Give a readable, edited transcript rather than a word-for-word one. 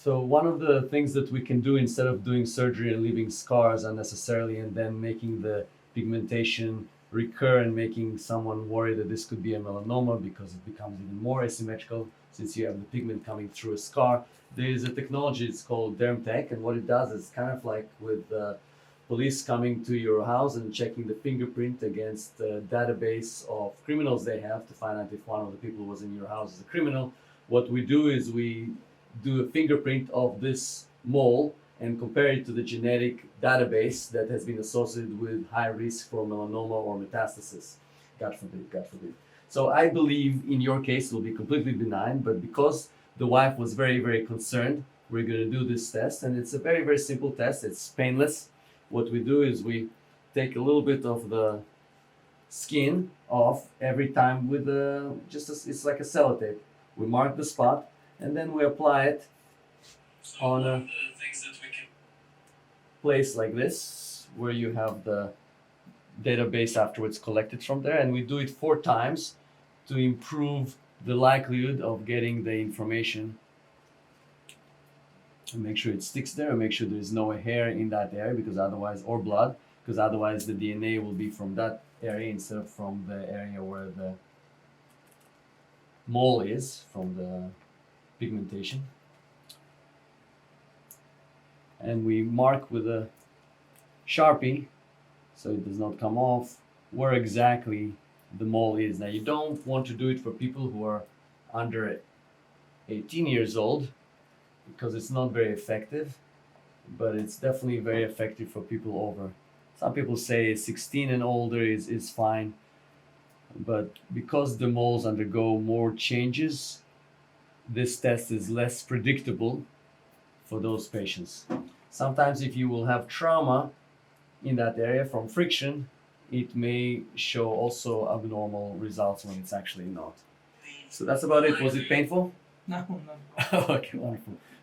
So one of the things that we can do instead of doing surgery and leaving scars unnecessarily and then making the pigmentation recur and making someone worry that this could be a melanoma because it becomes even more asymmetrical since you have the pigment coming through a scar. There is a technology, it's called DermTech, and what it does is kind of like with police coming to your house and checking the fingerprint against the database of criminals they have to find out if one of the people who was in your house is a criminal. What we do is we do a fingerprint of this mole and compare it to the genetic database that has been associated with high risk for melanoma or metastasis. God forbid, God forbid. So I believe in your case it will be completely benign, but because the wife was very, very concerned, we're going to do this test, and it's a very, very simple test. It's painless. What we do is we take a little bit of the skin off every time with it's like a sellotape. We mark the spot and then we apply it on a place like this where you have the database afterwards collected from there, and we do it 4 times to improve the likelihood of getting the information and make sure it sticks there and make sure there's no hair in that area because otherwise, or blood, because otherwise the DNA will be from that area instead of from the area where the mole is from the pigmentation. And we mark with a Sharpie so it does not come off where exactly the mole is. Now you don't want to do it for people who are under 18 years old because it's not very effective, but it's definitely very effective for people over. Some people say 16 and older is fine, but because the moles undergo more changes, this test is less predictable for those patients. Sometimes if you will have trauma in that area from friction, it may show also abnormal results when it's actually not. So that's about it. Was it painful? No, no. Okay, wonderful.